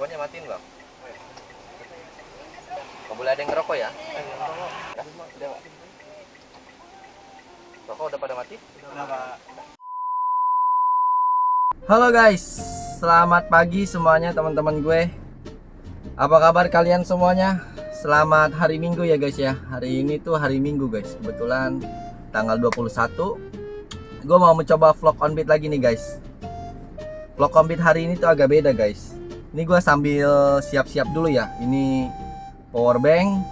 Handphonenya matiin bang. Gak boleh ada yang ngerokok ya? Udah. Rokok udah pada mati? Udah, Pak. Halo guys, selamat pagi semuanya teman-teman gue. Apa kabar kalian semuanya? Selamat hari Minggu ya guys ya. Hari ini tuh hari Minggu guys. Kebetulan tanggal 21. Gue mau mencoba vlog on beat lagi nih guys. Vlog on beat hari ini tuh agak beda guys. Ini gue sambil siap-siap dulu ya. Ini power bank.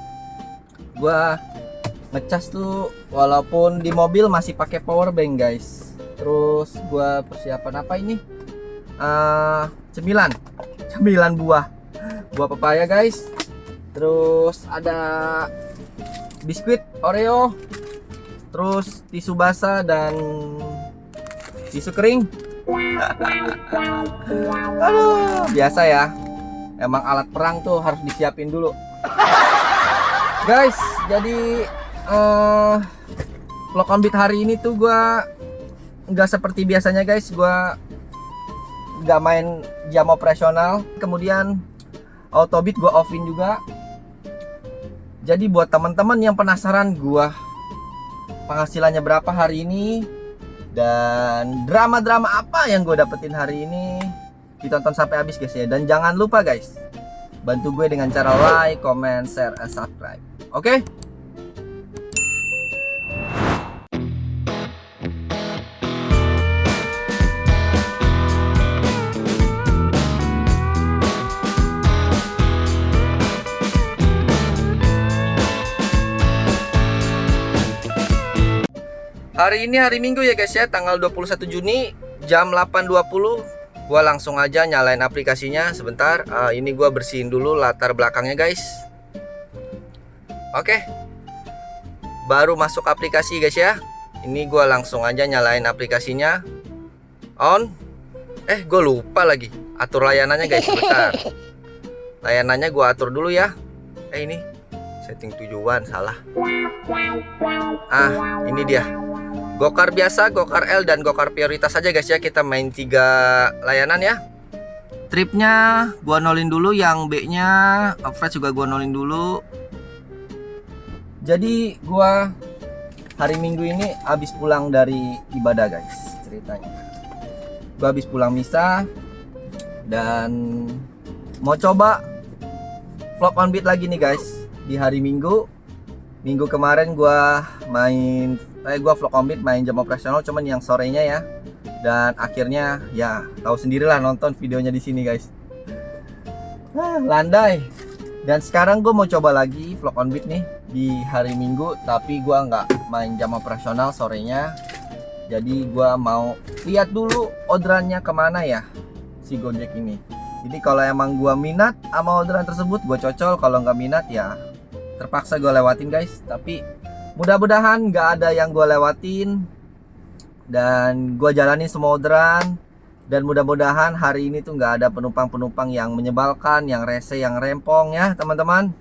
Gue ngecas tuh walaupun di mobil masih pakai power bank guys. Terus gue persiapan apa ini? Cemilan buah pepaya guys. Terus ada biskuit Oreo. Terus tisu basah dan tisu kering. Aduh, biasa ya. Emang alat perang tuh harus disiapin dulu. Guys, jadi vlog on beat hari ini tuh gue nggak seperti biasanya guys. Gue nggak main jam operasional. Kemudian auto beat gue offin juga. Jadi buat teman-teman yang penasaran gue penghasilannya berapa hari ini dan drama-drama apa yang gue dapetin hari ini, ditonton sampai habis guys ya. Dan jangan lupa guys, bantu gue dengan cara like, comment, share, and subscribe. Oke? Hari ini hari Minggu ya guys ya, tanggal 21 Juni jam 8.20. Gua langsung aja nyalain aplikasinya sebentar. Ini gua bersihin dulu latar belakangnya guys. Oke. Baru masuk aplikasi guys ya. Ini gua langsung aja nyalain aplikasinya. On. Gue lupa lagi atur layanannya guys, sebentar. Layanannya gua atur dulu ya. Ini setting tujuan salah. Ini dia. Gokar biasa, Gokar L, dan Gokar prioritas aja guys ya. Kita main 3 layanan ya. Tripnya gua nolin dulu, yang B nya average juga gua nolin dulu. Jadi gua hari Minggu ini habis pulang dari ibadah guys, ceritanya. Gua habis pulang misa dan mau coba vlog on beat lagi nih guys di hari Minggu. Minggu kemarin gua vlog on beat main jam operasional cuman yang sorenya ya. Dan akhirnya ya tahu sendirilah, nonton videonya di sini guys. Landai. Dan sekarang gue mau coba lagi vlog on beat nih di hari Minggu, tapi gua nggak main jam operasional sorenya. Jadi gua mau lihat dulu orderannya kemana ya si Gojek ini. Jadi kalau emang gua minat sama orderan tersebut gua cocol, kalau nggak minat ya terpaksa gue lewatin guys. Tapi mudah-mudahan nggak ada yang gue lewatin dan gue jalanin semua orderan. Dan mudah-mudahan hari ini tuh nggak ada penumpang-penumpang yang menyebalkan, yang rese, yang rempong ya teman-teman.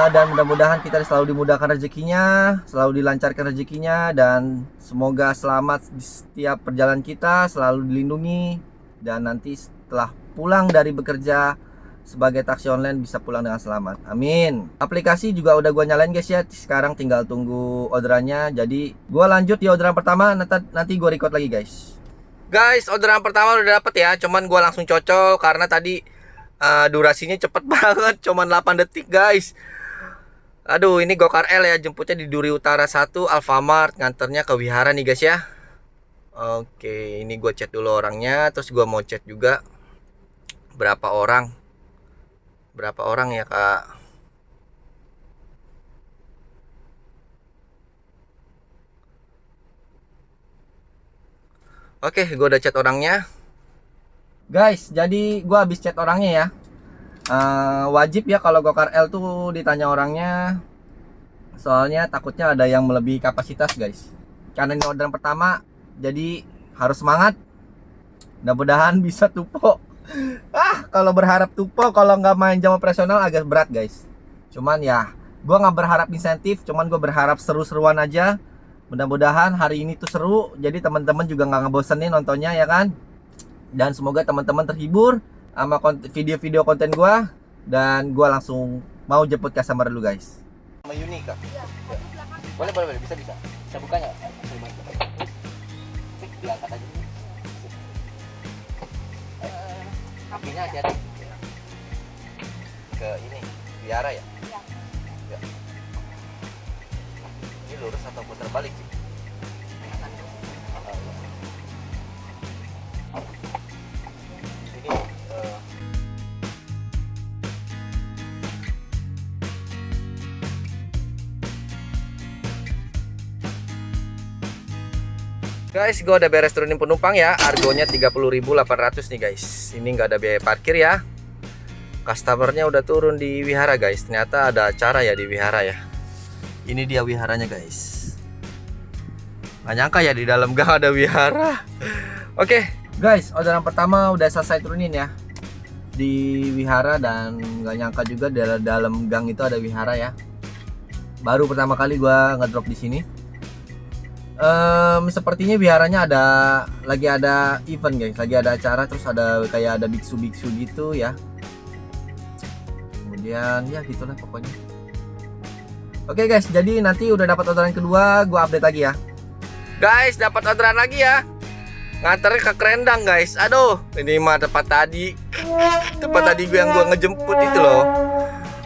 Dan mudah-mudahan kita selalu dimudahkan rezekinya, selalu dilancarkan rezekinya, dan semoga selamat di setiap perjalanan kita, selalu dilindungi. Dan nanti setelah pulang dari bekerja sebagai taksi online bisa pulang dengan selamat. Amin. Aplikasi juga udah gue nyalain guys ya. Sekarang tinggal tunggu orderannya. Jadi gue lanjut di orderan pertama. Nanti gue record lagi guys. Guys, orderan pertama udah dapet ya. Cuman gue langsung cocol karena tadi durasinya cepet banget. Cuman 8 detik guys. Aduh, ini Gokar L ya. Jemputnya di Duri Utara 1 Alfamart. Nganternya ke Wihara nih guys ya. Oke, ini gue chat dulu orangnya. Terus gue mau chat juga berapa orang ya kak. Oke, gue udah chat orangnya guys. Jadi gue habis chat orangnya ya. Wajib ya kalau Gokar L tuh ditanya orangnya, soalnya takutnya ada yang melebihi kapasitas guys. Karena ini orderan pertama, jadi harus semangat. Mudah-mudahan bisa tupo. Kalau berharap tupo, kalau nggak main jam operasional agak berat guys. Cuman ya, gue nggak berharap insentif, cuman gue berharap seru-seruan aja. Mudah-mudahan hari ini tuh seru, jadi teman-teman juga nggak ngebosenin nontonnya ya kan. Dan semoga teman-teman terhibur sama video-video konten gua, dan gua langsung mau jemput customer dulu guys. Sama Yunika. Ya. Boleh, bisa. Bisa buka nggak? Diangkat aja. Kakinya hati-hati. Ke ini, biara ya? Iya. Ya. Ini lurus atau putar balik sih? Ini Guys, gue udah beres turunin penumpang ya. Argonya 30.800 nih guys. Ini nggak ada biaya parkir ya. Customernya udah turun di wihara guys. Ternyata ada acara ya di wihara ya. Ini dia wiharanya guys. Nggak nyangka ya di dalam gang ada wihara. Oke, guys, orderan pertama udah selesai turunin ya di wihara, dan nggak nyangka juga di dalam gang itu ada wihara ya. Baru pertama kali gua ngedrop di sini. Sepertinya wiharanya lagi ada event guys, lagi ada acara, terus ada kayak ada biksu-biksu gitu ya. Kemudian ya gitulah pokoknya. Oke guys, jadi nanti udah dapat orderan kedua, gua update lagi ya. Guys, dapat orderan lagi ya. Nganterin ke Krendang guys. Aduh, ini mah tempat tadi gue yang gua ngejemput itu loh.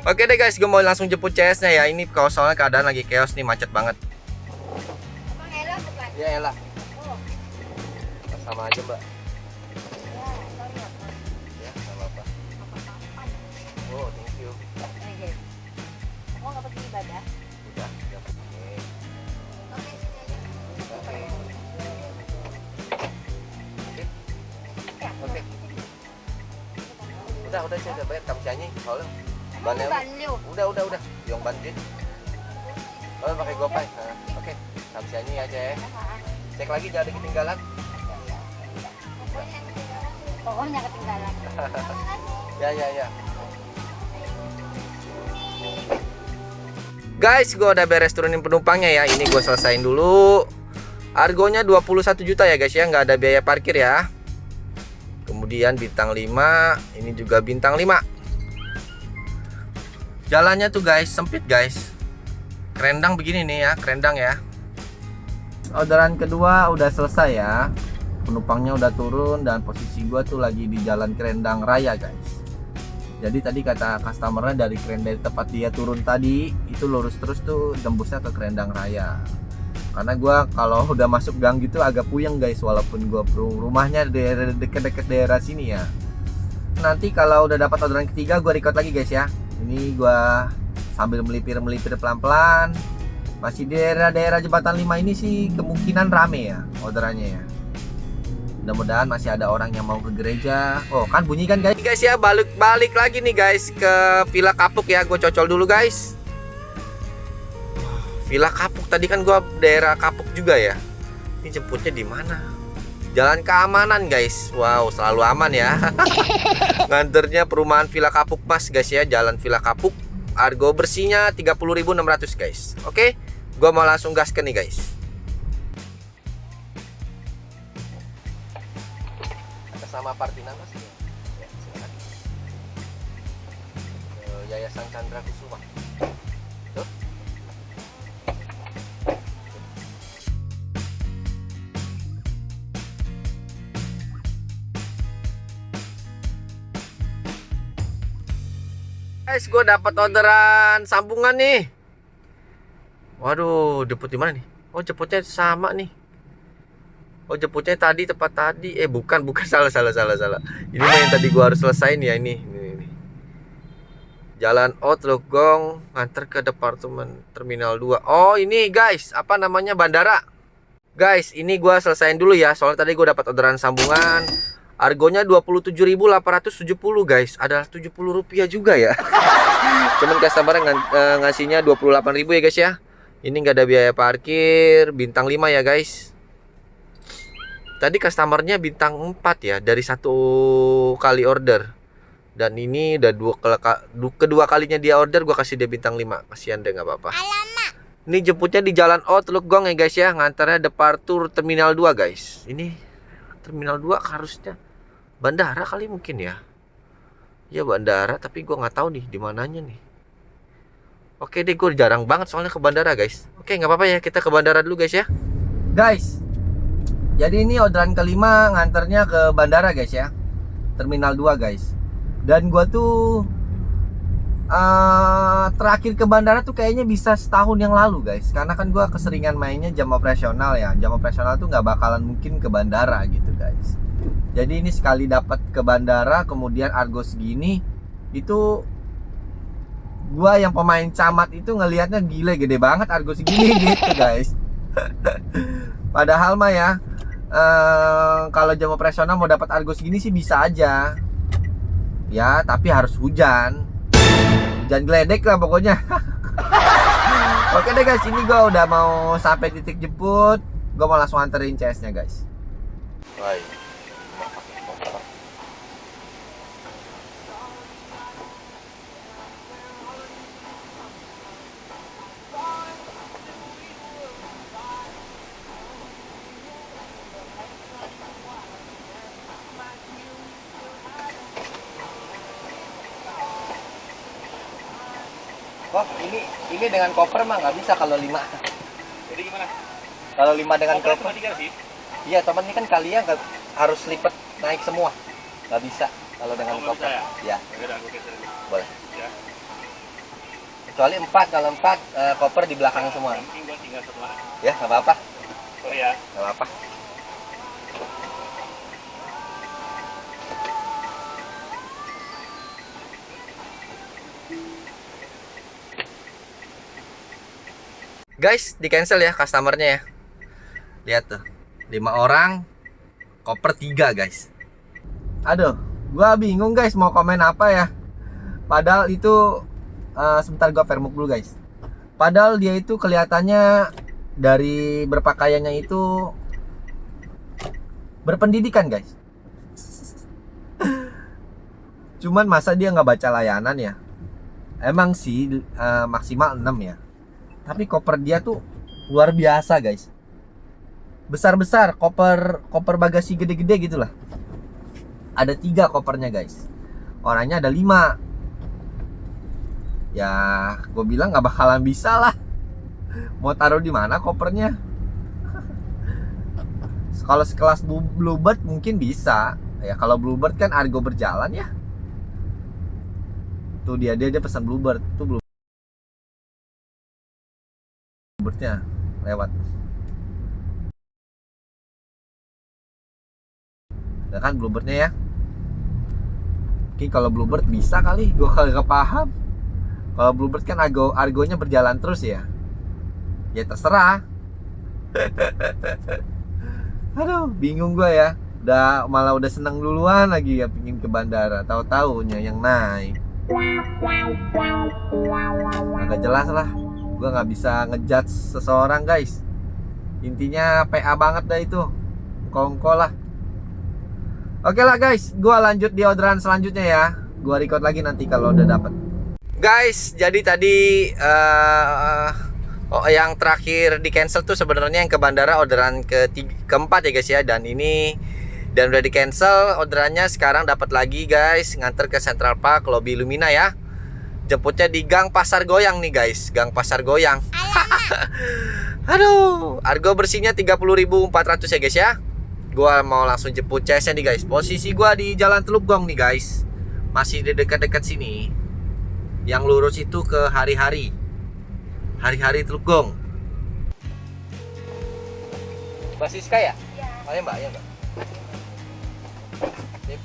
Oke deh guys, gue mau langsung jemput CS-nya ya. Ini kalau soalnya keadaan lagi chaos nih, macet banget. ya elah. Sama aja mbak. Ya nggak apa-apa. Oh thank you. Mau nggak pergi ibadah? Udah. Oke. Udah saya udah bayar kamsianya. Kalau bannya udah. Yang banjir. Oh pakai GoPay. Oke. Kamsianya aja ya. Cek lagi jangan ada ketinggalan. Pokoknya ketinggalan. Ya. Guys, gue udah beres turunin penumpangnya ya. Ini gue selesain dulu. Argonya 21 juta ya guys ya, nggak ada biaya parkir ya. Kemudian bintang 5, ini juga bintang 5. Jalannya tuh guys sempit guys. Krendang begini nih ya, Krendang ya. Orderan kedua udah selesai ya. Penumpangnya udah turun dan posisi gua tuh lagi di jalan Krendang Raya guys. Jadi tadi kata customernya dari Krendang, tempat dia turun tadi itu lurus terus tuh tembusnya ke Krendang Raya. Karena gua kalau udah masuk gang gitu agak puyeng guys, walaupun gua rumahnya deket-deket daerah sini ya. Nanti kalau udah dapat orderan ketiga gua record lagi guys ya. Ini gua sambil melipir pelan-pelan. Masih daerah jembatan 5 ini sih kemungkinan rame ya orderannya ya. Mudah-mudahan masih ada orang yang mau ke gereja. Oh kan bunyi kan guys. Guys ya, balik lagi nih guys ke Villa Kapuk ya. Gue cocol dulu guys. Villa Kapuk tadi kan gue daerah Kapuk juga ya. Ini jemputnya di mana? Jalan Keamanan guys. Wow, selalu aman ya. Nganternya perumahan Villa Kapuk Mas guys ya, Jalan Villa Kapuk. Argo bersihnya 30.600 guys. Oke, gue mau langsung gaskan nih guys. Sama Partina mas ya, silakan. Yayasan Chandra Kusuma. Tuh. Guys, gue dapat orderan sambungan nih. Waduh, jemput di mana nih? Oh, jemputnya sama nih. Oh, jemputnya tadi tepat tadi. Bukan salah. Ini mah yang tadi gua harus selesain ya ini. Jalan Outlook Gong nganter ke departemen Terminal 2. Oh, ini guys, apa namanya bandara. Guys, ini gua selesain dulu ya. Soalnya tadi gua dapat orderan sambungan. Argonya 27.870 guys. Ada 70 rupiah juga ya. Cuman customer ngasihnya 28.000 ya guys ya. Ini nggak ada biaya parkir, bintang 5 ya guys. Tadi customernya bintang 4 ya dari satu kali order. Dan ini udah kedua kalinya dia order, gua kasih dia bintang 5. Kasihan deh, nggak apa-apa. Ini jemputnya di Jalan Outlook Gong ya guys ya. Ngantarnya departur Terminal 2 guys. Ini Terminal 2 harusnya bandara kali mungkin ya. Ya bandara, tapi gue nggak tahu nih di mananya nih. Oke deh, gue jarang banget soalnya ke bandara guys. Oke, nggak apa-apa ya, kita ke bandara dulu guys ya. Guys, jadi ini orderan kelima nganternya ke bandara guys ya, Terminal 2 guys. Dan gua tuh terakhir ke bandara tuh kayaknya bisa setahun yang lalu guys. Karena kan gua keseringan mainnya jam operasional ya. Jam operasional tuh nggak bakalan mungkin ke bandara gitu guys. Jadi ini sekali dapat ke bandara, kemudian argo segini, itu gua yang pemain camat itu ngelihatnya gile, gede banget argo segini gitu guys. Padahal mah ya, kalau jam operasional mau dapat argo segini sih bisa aja ya, tapi harus hujan geledek lah pokoknya. Oke deh guys, ini gue udah mau sampai titik jemput. Gue mau langsung anterin CS nya guys. Baik. Oh, ini dengan koper mah nggak bisa kalau 5. Jadi gimana? Kalau 5 dengan Koper koper. cuma 3 sih. Iya, teman ini kan kalian nggak harus lipat naik semua. Nggak bisa kalau dengan nggak koper. bisa Ya, Ya udah, gue cancel dulu. boleh. Ya. Kecuali 4, kalau 4 koper di belakang semua. Yang penting gue tinggal satu arah. Ya, nggak apa-apa. Sorry ya. Nggak apa-apa. Guys, di cancel ya customernya ya. Lihat tuh, 5 orang, koper 3 guys. Aduh, gua bingung guys mau komen apa ya. Padahal itu sebentar gua vermuk dulu guys. Padahal dia itu kelihatannya dari berpakaiannya itu berpendidikan guys. Cuman masa dia nggak baca layanan ya? Emang sih maksimal 6 ya. Tapi koper dia tuh luar biasa guys. Besar-besar, koper bagasi gede-gede gitu lah. Ada 3 kopernya guys. Orangnya ada 5. Ya, gue bilang nggak bakalan bisa lah. Mau taruh di mana kopernya? Kalau sekelas Bluebird mungkin bisa. Ya kalau Bluebird kan argo berjalan ya. Tuh dia pesan Bluebird. Tuh Bluebirdnya lewat. Nah kan Bluebirdnya ya. Mungkin kalau Bluebird bisa kali. Gue kagak paham. Kalau Bluebird kan argonya berjalan terus ya. Ya terserah. Aduh, bingung gue ya. Malah udah seneng duluan lagi ya pingin ke bandara. Tahu-taunya yang naik. Agak jelas lah. Gue nggak bisa ngejudge seseorang guys. Intinya PA banget dah itu. Kongko lah. Oke lah guys, gue lanjut di orderan selanjutnya ya. Gue record lagi nanti kalau udah dapet. Guys, jadi tadi yang terakhir di cancel tuh sebenarnya yang ke bandara orderan keempat ya guys ya. Dan udah di cancel orderannya. Sekarang dapat lagi guys, nganter ke Central Park Lobby Lumina ya. Jemputnya di Gang Pasar Goyang nih guys. Gang Pasar Goyang. Aduh, argo bersihnya 30.400 ya guys ya. Gua mau langsung jemput CS-nya nih guys. Posisi gua di Jalan Teluk Gong nih guys. Masih di dekat-dekat sini. Yang lurus itu ke Hari-Hari Teluk Gong. Mbak Siska ya? Iya. Oh ya mbak, ya mbak. Sip.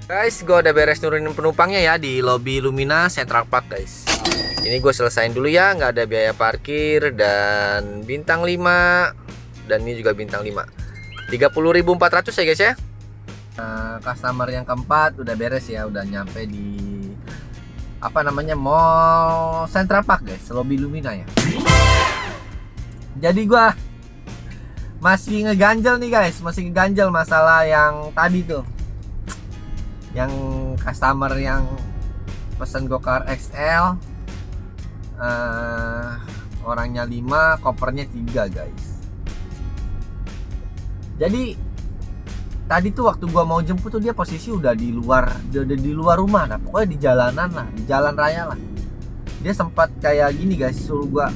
Guys, gue udah beres nurunin penumpangnya ya di Lobby Lumina Central Park guys. Ini gue selesain dulu ya, nggak ada biaya parkir dan bintang 5. Dan ini juga bintang 5. 30.400 ya guys ya. Customer yang keempat udah beres ya, udah nyampe di Mall Central Park guys, Lobby Lumina ya. Jadi gua masih ngeganjel nih guys, masalah yang tadi tuh. Yang customer yang pesan Gokar XL, orangnya 5, kopernya 3 guys. Jadi tadi tuh waktu gua mau jemput tuh dia posisi udah di luar rumah. Nah pokoknya di jalanan lah, di jalan raya lah. Dia sempat kayak gini guys, suruh gua,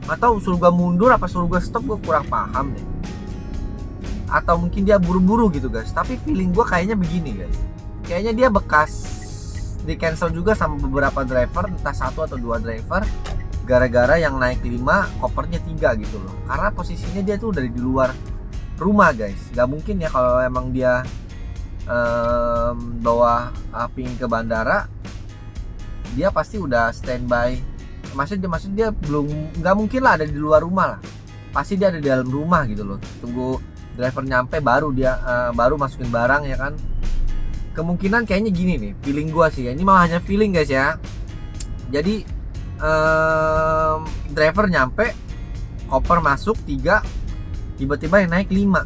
atau suruh gua mundur apa suruh gua stop, gua kurang paham deh. Atau mungkin dia buru-buru gitu guys. Tapi feeling gua kayaknya begini guys, kayaknya dia bekas di cancel juga sama beberapa driver, entah 1 atau 2 driver, gara-gara yang naik 5 kopernya 3 gitu loh. Karena posisinya dia tuh dari di luar rumah guys. Gak mungkin ya kalau emang dia bawa pingin ke bandara, dia pasti udah standby. Maksudnya dia belum, nggak mungkin lah ada di luar rumah lah. Pasti dia ada di dalam rumah gitu loh. Tunggu driver nyampe baru dia baru masukin barang ya kan. Kemungkinan kayaknya gini nih, feeling gua sih ya. Ini mah hanya feeling guys ya. Jadi driver nyampe, koper masuk 3, tiba-tiba yang naik 5.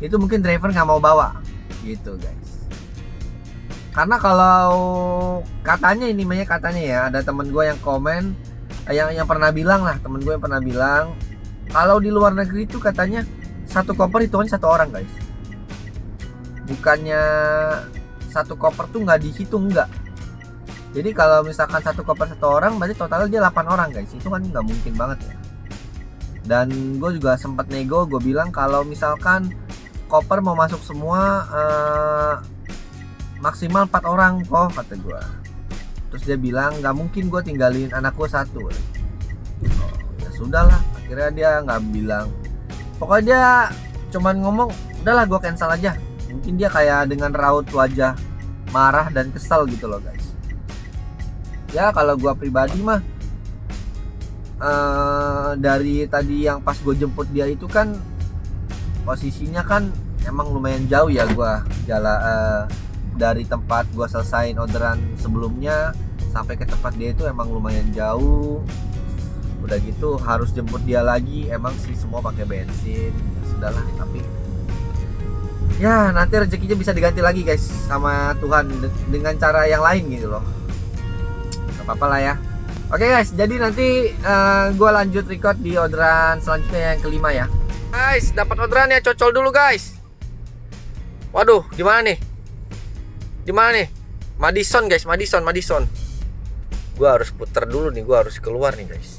Itu mungkin driver nggak mau bawa gitu guys. Karena kalau katanya ya, ada temen gue yang komen, yang pernah bilang lah, temen gue yang pernah bilang kalau di luar negeri itu katanya satu koper hitungannya 1 orang guys. Bukannya satu koper tuh nggak dihitung, enggak. Jadi kalau misalkan satu koper 1 orang, berarti totalnya dia 8 orang guys. Itu kan nggak mungkin banget ya. Dan gue juga sempat nego, gue bilang kalau misalkan koper mau masuk semua maksimal 4 orang kok, kata gue. Terus dia bilang nggak mungkin gue tinggalin anak gue 1. Ya sudahlah, akhirnya dia nggak bilang. Pokoknya dia cuman ngomong, udahlah gue cancel aja. Mungkin dia kayak dengan raut wajah marah dan kesal gitu loh guys. Ya kalau gue pribadi mah dari tadi yang pas gue jemput dia itu kan posisinya kan emang lumayan jauh ya, gue jalan dari tempat gue selesaiin orderan sebelumnya sampai ke tempat dia itu emang lumayan jauh. Udah gitu harus jemput dia lagi, emang sih semua pakai bensin. Ya sudahlah, tapi ya nanti rezekinya bisa diganti lagi guys sama Tuhan dengan cara yang lain gitu loh. Gak apa-apa lah ya. Oke guys, jadi nanti gue lanjut record di orderan selanjutnya yang kelima ya. Guys, dapat orderan ya, cocol dulu guys. Waduh, di mana nih? Di mana nih? Madison guys, Madison. Gue harus putar dulu nih, gue harus keluar nih guys.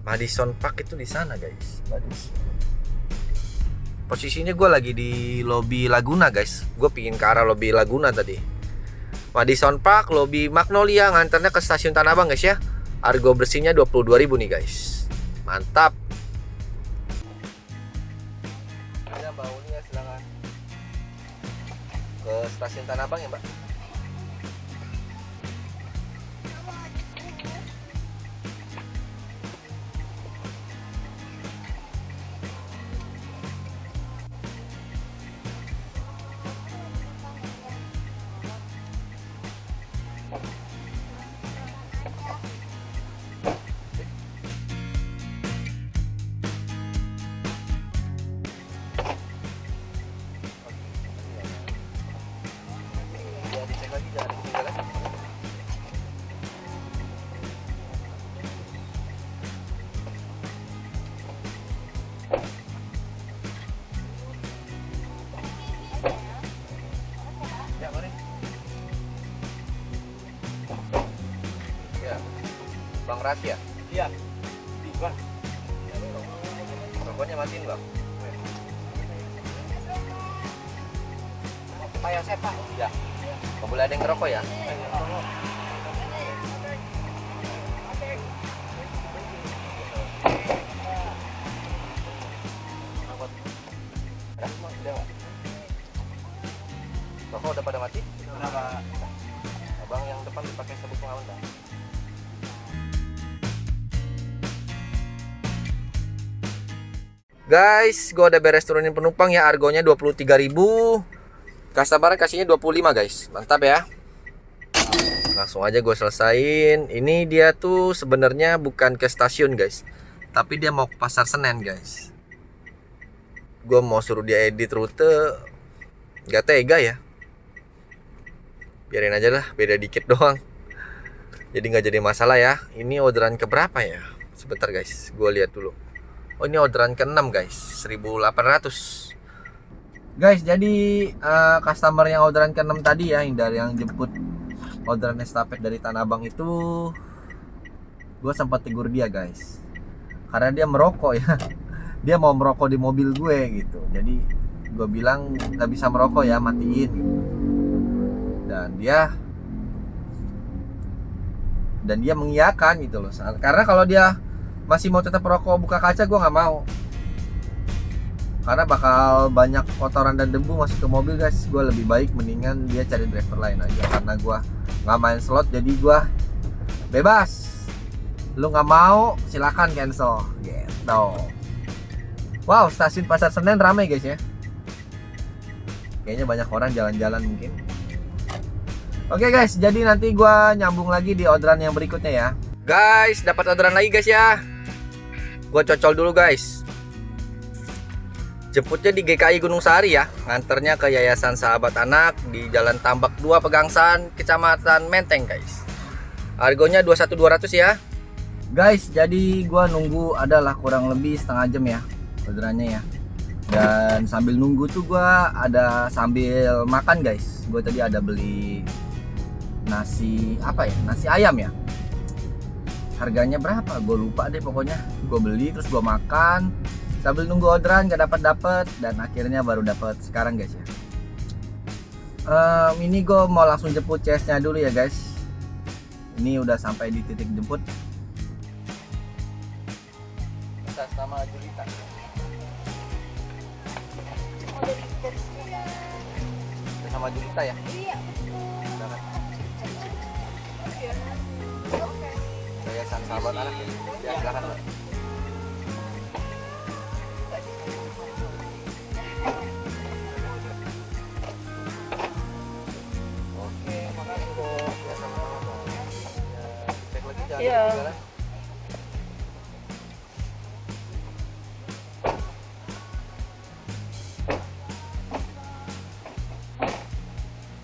Madison Park itu di sana guys. Madison. Posisinya gue lagi di lobi Laguna guys. Gue pingin ke arah lobi Laguna tadi. Madison Park, lobi Magnolia, nganternya ke stasiun Tanah Abang guys ya. Argo bersihnya 22.000 nih guys. Mantap. Ya Mbak Uni ya, silakan. Ke stasiun Tanah Abang ya Mbak. Ya dicek lagi jangan ketinggalan. Ya mari. Ya, Bang Rahasia. Iya. Di Bang. Rokoknya matiin Bang. Supaya sepa. Ya. Nggak boleh ada yang ngerokok ya. Rokok udah pada mati? Kenapa? Abang yang depan dipakai sabuk pengaman Bang. Guys, gue udah beres turunin penumpang ya. Argonya 23.000. Customer kasihnya 25 guys. Mantap ya. Langsung aja gue selesain. Ini dia tuh sebenarnya bukan ke stasiun guys, tapi dia mau ke Pasar Senen guys. Gue mau suruh dia edit rute, gak tega ya. Biarin aja lah, beda dikit doang. Jadi gak jadi masalah ya. Ini orderan keberapa ya? Sebentar guys, gue lihat dulu. Oh ini orderan ke-6 guys, 1.800. Guys, jadi customer yang orderan ke-6 tadi ya, yang jemput orderan estafet dari Tanah Abang itu, gue sempat tegur dia guys, karena dia merokok ya. Dia mau merokok di mobil gue gitu. Jadi gue bilang nggak bisa merokok ya, matiin gitu. Dan dia mengiyakan gitu loh. Karena kalau dia masih mau tetap merokok buka kaca, gue nggak mau. Karena bakal banyak kotoran dan debu masuk ke mobil guys. Gue lebih baik mendingan dia cari driver lain aja, karena gue nggak main slot. Jadi gue bebas, lu nggak mau silakan cancel gitu. Wow, stasiun Pasar Senen ramai guys ya. Kayaknya banyak orang jalan-jalan mungkin. Oke guys, jadi nanti gue nyambung lagi di orderan yang berikutnya ya. Guys, dapat orderan lagi guys ya. Gua cocol dulu guys. Jemputnya di GKI Gunung Sahari ya. Nganternya ke Yayasan Sahabat Anak di Jalan Tambak 2 Pegangsan, Kecamatan Menteng guys. Harganya 21.200 ya. Guys, jadi gue nunggu adalah kurang lebih setengah jam ya orderannya ya. Dan sambil nunggu tuh gue ada sambil makan guys. Gue tadi ada beli nasi apa ya, nasi ayam ya. Harganya berapa? Gue lupa deh pokoknya. Gue beli terus gue makan sambil nunggu orderan, gak dapet dan akhirnya baru dapet sekarang guys ya. Ini gue mau langsung jemput CS-nya dulu ya guys. Ini udah sampai di titik jemput. Atas nama Julita. Sama Julita ya? Iya. Yayasan Sahabat Anak ya? Ya, silakan Pak. Oke, makasih kok. Ya, sama-sama Bang. Ya, cek lagi jangan Iya. ketinggalan.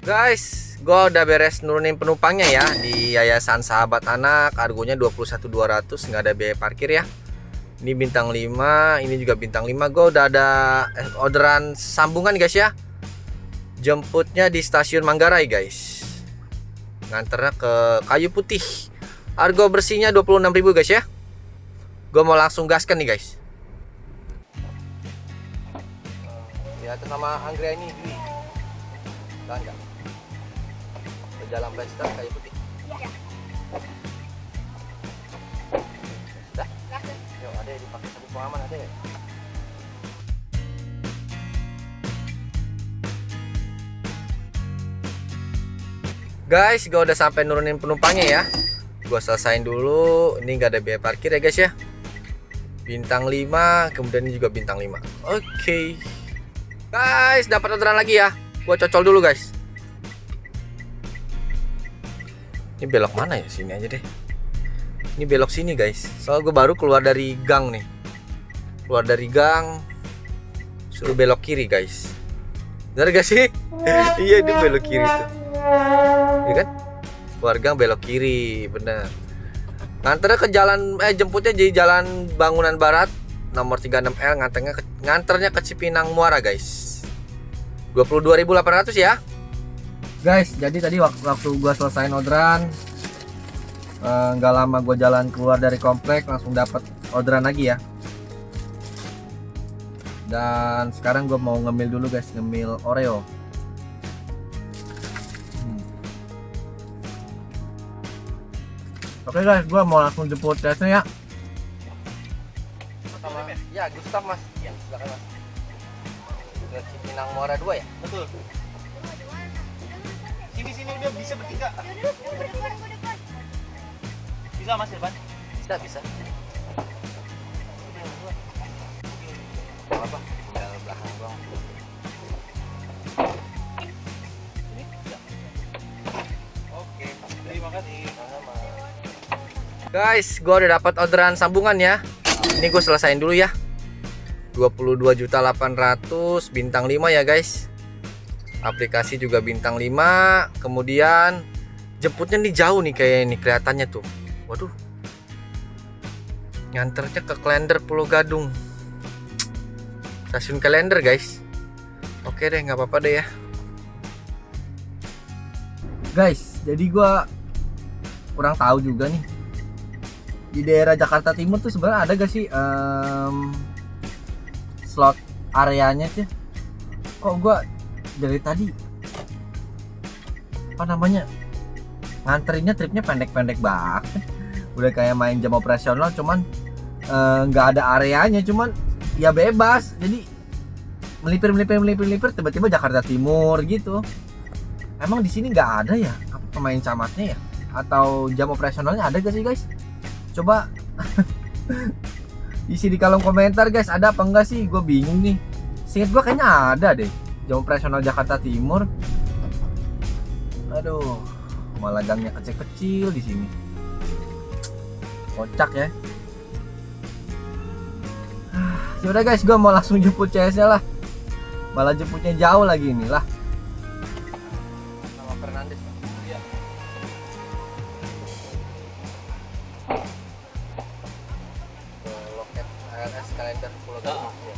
Guys, gue udah beres nurunin penumpangnya ya di Yayasan Sahabat Anak. Harganya 21.200, nggak ada biaya parkir ya. Ini bintang 5, ini juga bintang 5. Gue udah ada orderan sambungan guys ya. Jemputnya di stasiun Manggarai guys. Nganternya ke Kayu Putih. Harga bersihnya 26.000 guys ya. Gue mau langsung gaskan nih guys. Ya, atas nama Anggreni Dwi. Tahan nggak? Jalan Pesta Kayu Putih. Iya. Dah. Yuk, ada yang dipakai sabuk pengaman ada ya? Guys, gue udah sampai nurunin penumpangnya ya. Gue selesain dulu. Ini nggak ada biaya parkir ya guys ya. Bintang 5, kemudian ini juga bintang 5. Oke. Guys, dapat orderan lagi ya. Gue cocol dulu guys. Ini belok mana ya? Sini aja deh. Ini belok sini guys. Soalnya gue baru keluar dari gang nih. Keluar dari gang, suruh belok kiri guys. Bener gak sih? Iya, dia belok kiri tuh. Iya kan? Keluar gang belok kiri, bener. Nganternya ke jalan, jemputnya di Jalan Bangunan Barat nomor 36L. Nganternya ke Cipinang Muara guys. 22.800 ya. Guys, jadi tadi waktu gua selesai orderan, nggak lama gua jalan keluar dari komplek langsung dapat orderan lagi ya. Dan sekarang gua mau ngemil dulu guys, ngemil Oreo. Oke guys, gua mau langsung jemput tesnya ya. Ya, Gustaf mas. Ya, silakan mas. Ke Cipinang Muara 2 ya? Betul. Sini udah bisa bertiga. Bisa Mas Irfan? Bisa. Apa? Tinggal belakang doang. Oke, terima kasih. Guys, gue udah dapat orderan sambungan ya. Ini gue selesain dulu ya. 22.800 bintang 5 ya guys. Aplikasi juga bintang 5. Kemudian jemputnya nih jauh nih kayak ini kelihatannya tuh. Waduh. Nganternya ke Klender Pulau Gadung. Stasiun Klender guys. Oke deh, nggak apa-apa deh ya. Guys, jadi gua kurang tahu juga nih. Di daerah Jakarta Timur tuh sebenarnya ada gak sih slot areanya sih? Kok gua dari tadi apa namanya nganterinnya tripnya pendek-pendek banget. Udah kayak main jam operasional, cuman nggak ada areanya, cuman ya bebas. Jadi melipir tiba-tiba Jakarta Timur gitu. Emang di sini nggak ada ya apa pemain camatnya ya? Atau jam operasionalnya ada gak sih guys? Coba isi di kolom komentar guys, ada apa enggak sih? Gue bingung nih. Seinget gue kayaknya ada deh jam operasional Jakarta Timur. Aduh, malah gangnya kecil-kecil di sini. Kocak ya. Yaudah guys, gue mau langsung jemput CS-nya lah. Malah jemputnya jauh lagi nih lah. Sama Fernandes. Iya. Ke loket ALS Klender Pulau Gadung. Iya.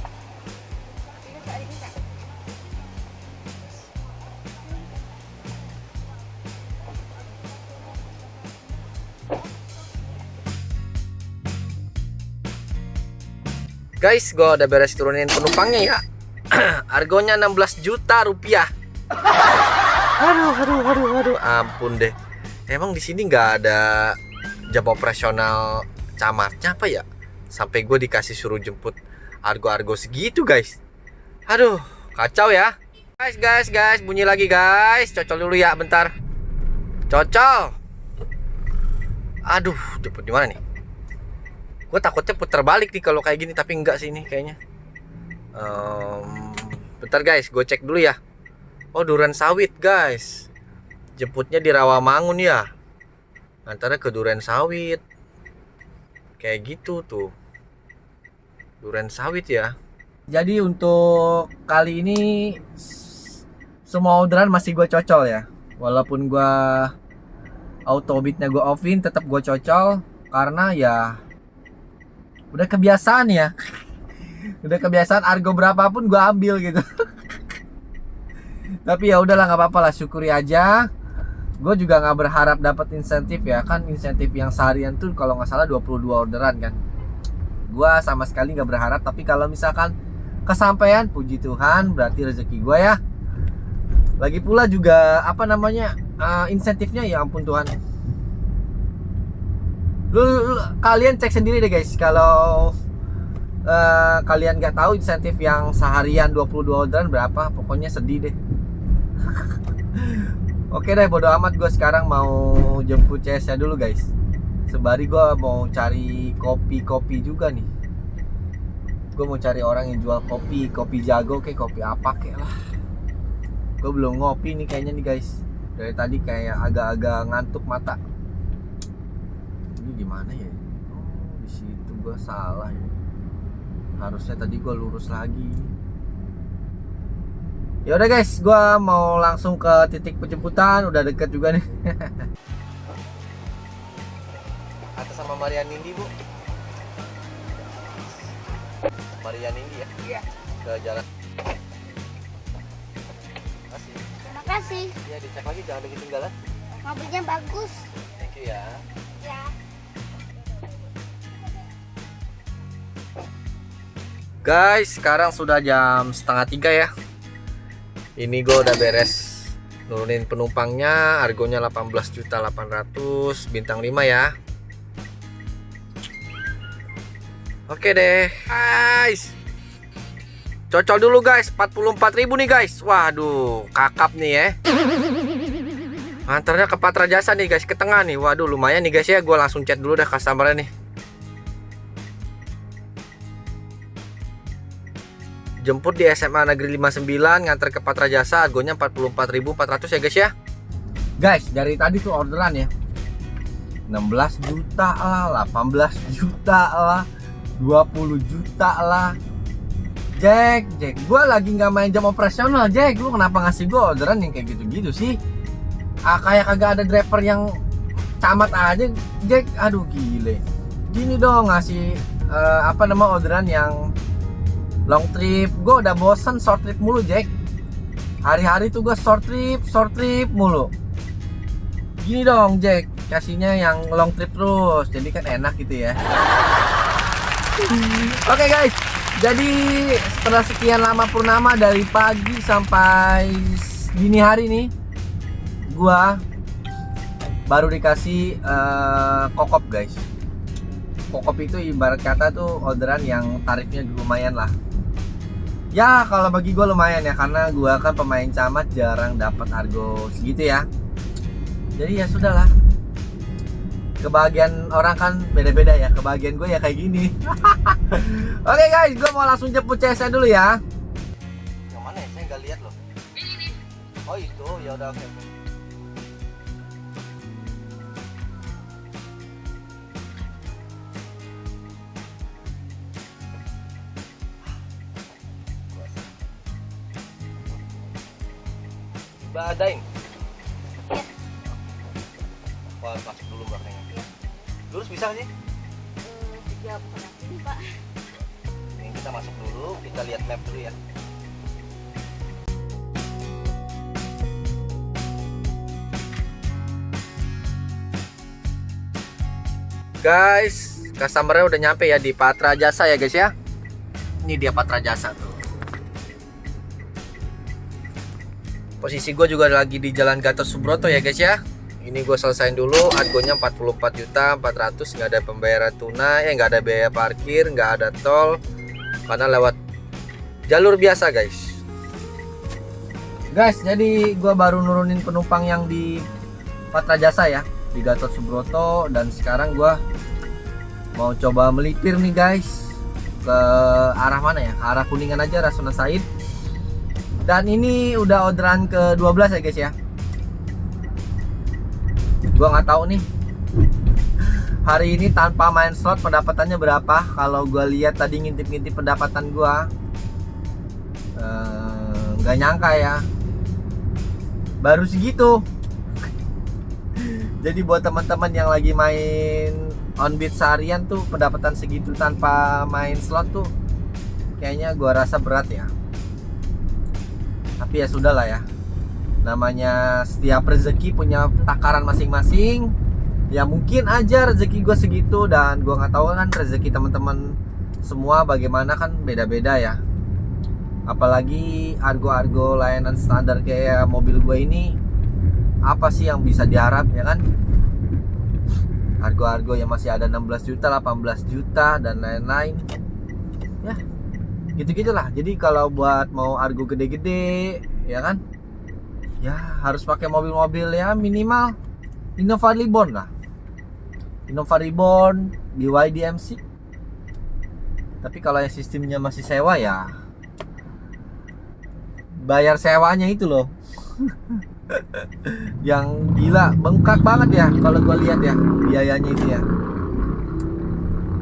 Guys, gue udah beres turunin penumpangnya ya. Harganya 16 juta rupiah. Aduh, ampun deh. Emang di sini nggak ada jam operasional camatnya apa ya? Sampai gue dikasih suruh jemput argo-argo segitu guys. Aduh, kacau ya. Guys, bunyi lagi guys. Cocol dulu ya, bentar. Cocol. Aduh, jemput di mana nih? Gue takutnya putar balik nih kalau kayak gini, tapi enggak sih ini kayaknya. Bentar guys, gue cek dulu ya. Oh, Duren Sawit guys. Jemputnya di Rawamangun ya. Antara ke Duren Sawit. Kayak gitu tuh. Duren Sawit ya. Jadi untuk kali ini semua orderan masih gue cocol ya. Walaupun gue autobitnya gue offin, tetap gue cocol karena ya udah kebiasaan ya. Udah kebiasaan argo berapapun gue ambil gitu. Tapi ya udahlah, nggak apa-apa lah, syukuri aja. Gue juga nggak berharap dapat insentif ya, kan insentif yang seharian tuh kalau nggak salah 22 orderan kan. Gue sama sekali nggak berharap, tapi kalau misalkan kesampaian, puji Tuhan, berarti rezeki gue ya. Lagi pula juga apa namanya insentifnya ya ampun Tuhan. Lu kalian cek sendiri deh guys, kalau kalian nggak tahu insentif yang seharian 22 orderan berapa, pokoknya sedih deh. Oke deh, bodo amat, gue sekarang mau jemput CS-nya dulu guys. Sembari gue mau cari kopi juga nih. Gue mau cari orang yang jual kopi jago kayak kopi apa kayak lah. Gue belum ngopi nih kayaknya nih guys. Dari tadi kayak agak-agak ngantuk mata. Ini di mana ya? Oh, di situ gue salah ini. Harusnya tadi gue lurus lagi. Ya udah guys, gue mau langsung ke titik penjemputan. Udah deket juga nih. Atas sama Marian Nindi bu. Marian Nindi ya? Iya. Ke jalan. Makasih. Terima kasih. Ya dicek lagi, jangan ada ketinggalan. Mobilnya bagus. Thank you ya. Ya. Guys, sekarang sudah jam 2:30 ya. Ini gue udah beres nurunin penumpangnya. Harganya 18.800.000, bintang 5 ya. Oke deh guys, cocol dulu guys. 44.000 nih guys. Waduh, kakap nih ya. Antarnya ke Patra Jasa nih guys, ke tengah nih. Waduh, lumayan nih guys ya. Gue langsung chat dulu dah customernya nih. Jemput di SMA Negeri 59, nganter ke Patra Jasa, harganya 44.400 ya guys ya. Guys, dari tadi tuh orderan ya 16 juta lah, 18 juta lah, 20 juta lah. Jack, gue lagi nggak main jam operasional. Jack, lu kenapa ngasih gue orderan yang kayak gitu-gitu sih? Kayak kagak ada driver yang camat aja, Jack. Aduh gile. gini dong ngasih orderan yang long trip. Gue udah bosen short trip mulu, Jack. Hari-hari tuh gue short trip mulu. Gini dong, Jack, kasihnya yang long trip terus, jadi kan enak gitu ya. Oke guys, jadi setelah sekian lama purnama dari pagi sampai dini hari nih, gua baru dikasih kokop guys. Kokop itu ibarat kata tuh orderan yang tarifnya lumayan lah. Ya kalau bagi gue lumayan ya, karena gue kan pemain camat, jarang dapat argo segitu ya. Jadi ya sudahlah. Kebahagiaan orang kan beda-beda ya. Kebahagiaan gue ya kayak gini. Oke guys, gue mau langsung jemput CS dulu ya. Yang mana ya? Saya nggak lihat loh. Ini. Oh itu, ya udah oke. Badain. Wah, masuk dulu belakangnya. Lurus bisa nggak sih? Ya bukan ini Pak. Ini kita masuk dulu, kita lihat map dulu ya. Guys, customer-nya udah nyampe ya di Patra Jasa ya guys ya. Ini dia Patra Jasa tuh. Posisi gue juga lagi di Jalan Gatot Subroto ya guys ya. Ini gue selesain dulu, argonya 44.400.000, nggak ada pembayaran tunai, nggak ada biaya parkir, nggak ada tol, karena lewat jalur biasa guys. Guys, jadi gue baru nurunin penumpang yang di Patra Jasa ya, di Gatot Subroto, dan sekarang gue mau coba melipir nih guys ke arah mana ya? Ke arah Kuningan aja, Rasuna Said. Dan ini udah orderan ke-12 ya guys ya. Gua nggak tahu nih hari ini tanpa main slot pendapatannya berapa. Kalau gua lihat tadi ngintip-ngintip pendapatan gua, nggak nyangka ya baru segitu. Jadi buat teman-teman yang lagi main on beat seharian tuh, pendapatan segitu tanpa main slot tuh kayaknya gua rasa berat ya. Tapi ya sudahlah ya, namanya setiap rezeki punya takaran masing-masing. Ya mungkin aja rezeki gue segitu, dan gue nggak tahu kan rezeki teman-teman semua bagaimana, kan beda-beda ya. Apalagi argo-argo layanan standar kayak mobil gue ini, apa sih yang bisa diharap ya kan? Argo-argo yang masih ada 16 juta, 18 juta dan lain-lain. Ya gitu-gitulah. Jadi kalau buat mau argo gede-gede ya kan, ya harus pakai mobil-mobil ya minimal Innova Reborn lah. Innova Reborn, BYD MC. Tapi kalau yang sistemnya masih sewa ya bayar sewanya itu loh. Yang gila, bengkak banget ya kalau gue lihat ya biayanya itu ya.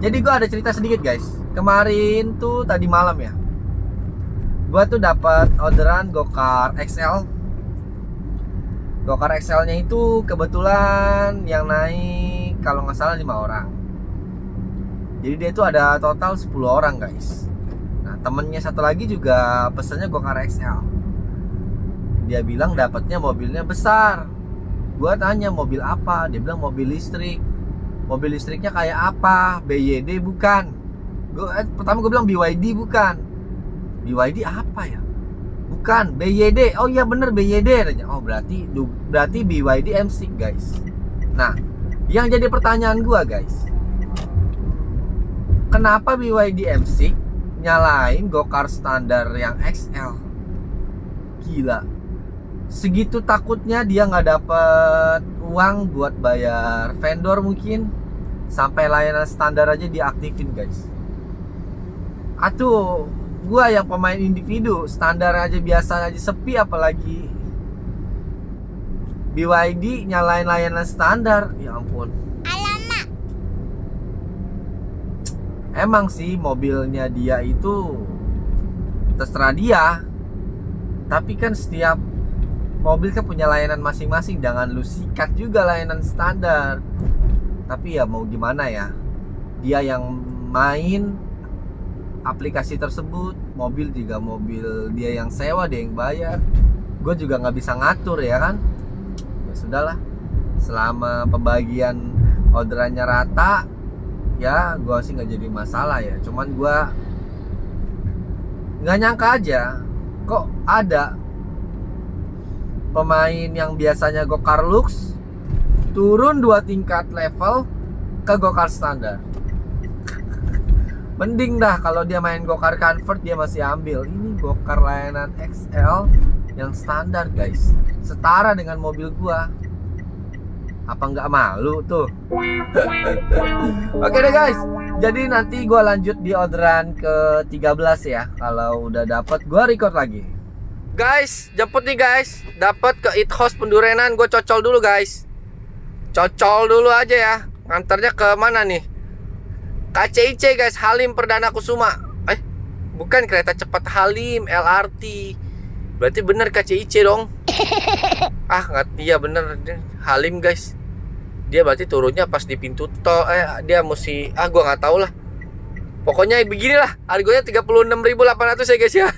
Jadi gue ada cerita sedikit guys. Kemarin tuh tadi malam ya, gue tuh dapat orderan Gokar XL. Gokar XL-nya itu kebetulan yang naik kalau nggak salah 5 orang. Jadi dia itu ada total 10 orang guys. Nah temennya satu lagi juga pesannya Gokar XL. Dia bilang dapatnya mobilnya besar. Gue tanya mobil apa, dia bilang mobil listrik. Mobil listriknya kayak apa? BYD bukan. Pertama gue bilang BYD bukan. BYD apa ya? Bukan, BYD. Oh iya bener BYD. Oh berarti BYD M6 guys. Nah, yang jadi pertanyaan gue guys, kenapa BYD M6 nyalain Gokar standar yang XL? Gila. Segitu takutnya dia nggak dapet uang buat bayar vendor mungkin, sampai layanan standar aja diaktifin guys. Atuh, gua yang pemain individu standar aja biasa aja sepi, apalagi BYD nyalain layanan standar. Ya ampun. Alamak. Emang sih mobilnya dia itu terserah dia, tapi kan setiap mobil kan punya layanan masing-masing. Jangan lu sikat juga layanan standar. Tapi ya mau gimana ya, dia yang main aplikasi tersebut, mobil juga mobil dia yang sewa, dia yang bayar. Gue juga nggak bisa ngatur ya kan. Ya sudahlah, selama pembagian orderannya rata, ya gue sih nggak jadi masalah ya. Cuman gue nggak nyangka aja kok ada pemain yang biasanya gokar lux turun 2 tingkat level ke gokar standar. Mending dah kalau dia main gokar convert dia masih ambil. Ini gokar layanan XL yang standar guys, setara dengan mobil gua. Apa nggak malu tuh? Oke deh guys, jadi nanti gua lanjut di orderan ke 13 ya. Kalau udah dapet gua record lagi. Guys, jemput nih guys. Dapat ke It House Pendurenan, gua cocol dulu guys. Cocol dulu aja ya. Ngantarnya ke mana nih? KCIC guys, Halim Perdana Kusuma. Bukan kereta cepat Halim, LRT. Berarti bener KCIC dong. Nggak, iya bener Halim guys. Dia berarti turunnya pas di pintu tol. Dia mesti, gua nggak tahu lah. Pokoknya beginilah. Harganya 36.800 ya guys ya.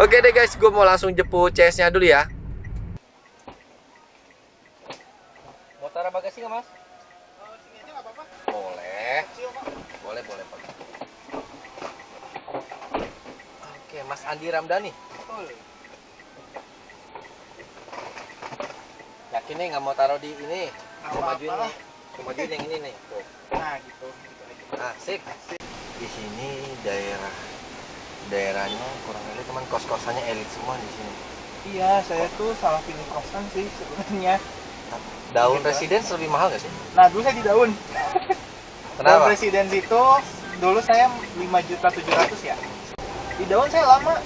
Oke deh guys, gue mau langsung jemput CS-nya dulu ya. Mau taruh bagasi nggak mas? Sini aja nggak apa-apa. Boleh. Kecil kok. Boleh. Oke, Mas Andi Ramdhani. Betul. Yakin nih nggak mau taruh di ini? Nggak Mau majuin apa-apa. nih. Mau majuin yang ini nih. Tuh. Nah gitu aja. Nah, sip. Di sini daerahnya kurang lebih teman kos-kosannya elit semua di sini. Iya, saya tuh salah pilih kosan sih sebenarnya. Daun Gitu. residence lebih mahal nggak sih? Nah dulu saya di Daun. Daun Kenapa? Residence itu dulu saya 5.700.000 ya. Di Daun saya lama.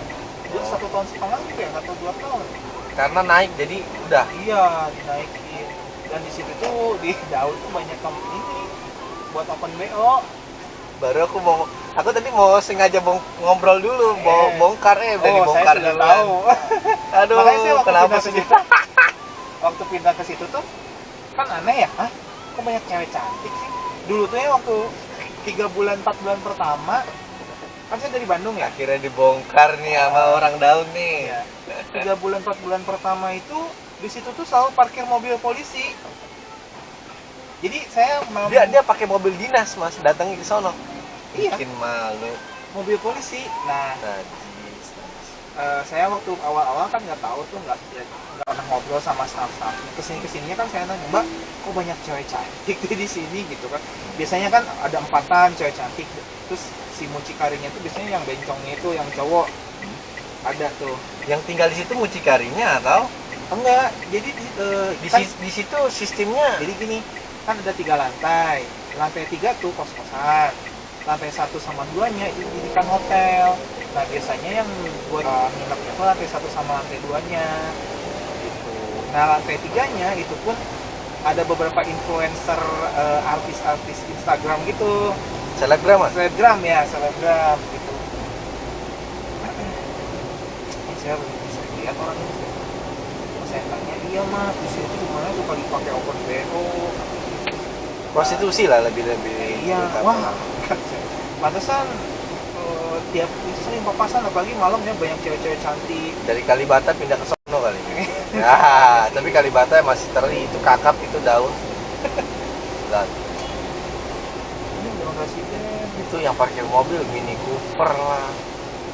Dulu 1,5 tahun ya, atau 2 tahun. Karena naik jadi udah. Iya, dinaikin. Dan di situ tuh di Daun tuh banyak ini buat open BO. Baru aku tadi mau sengaja ngobrol dulu, bongkar udah dibongkar saya sudah duluan. tahu. Aduh, Makanya saya waktu kenapa pindah ke sih? situ, waktu pindah ke situ tuh kan aneh ya, kok banyak cewek cantik sih. Dulu tuh ya waktu 3 bulan 4 bulan pertama, kan saya dari Bandung ya. Akhirnya dibongkar nih sama orang Daun nih. Iya. 3 bulan 4 bulan pertama itu di situ tuh selalu parkir mobil polisi. Jadi saya mau Dia pakai mobil dinas mas, datangnya ke sono. Iya. Bikin malu. mobil polisi. Nah, Najis. saya waktu awal-awal kan nggak tahu tuh, nggak pernah ngobrol sama staff-staff. Kesininya kan saya nanya, Mbak, kok banyak cewek cantik di sini gitu kan? Biasanya kan ada 4-an cewek cantik. Terus si mucikarinya tuh biasanya yang bencongnya itu yang cowok. Ada tuh. Yang tinggal di situ mucikarinya atau? Enggak, jadi Di situ sistemnya. jadi gini, kan ada 3 lantai. Lantai 3 tuh kos-kosan. Lantai 1 sama 2-nya itu dijadikan hotel. Nah, biasanya yang buat nginepnya tuh lantai 1 sama lantai 2-nya. Gitu. Nah, lantai 3-nya itu pun ada beberapa influencer, artis-artis Instagram gitu. Selebgram mas? Selebgram gitu. Saya bisa lihat orang ini. Saya tanya, iya mas, di sini tuh gimana suka dipakai open BO? Prostitusi lah lebih. Iya, wah, pantesan tiap itu sering papasan, apalagi malam ya banyak cewek-cewek cantik. Dari Kalibata pindah ke sono kali ini. Ya, tapi Kalibata masih teri, itu kakap, itu Daun. Dan Ini Daun Residence. itu yang parkir mobil Mini Cooper lah,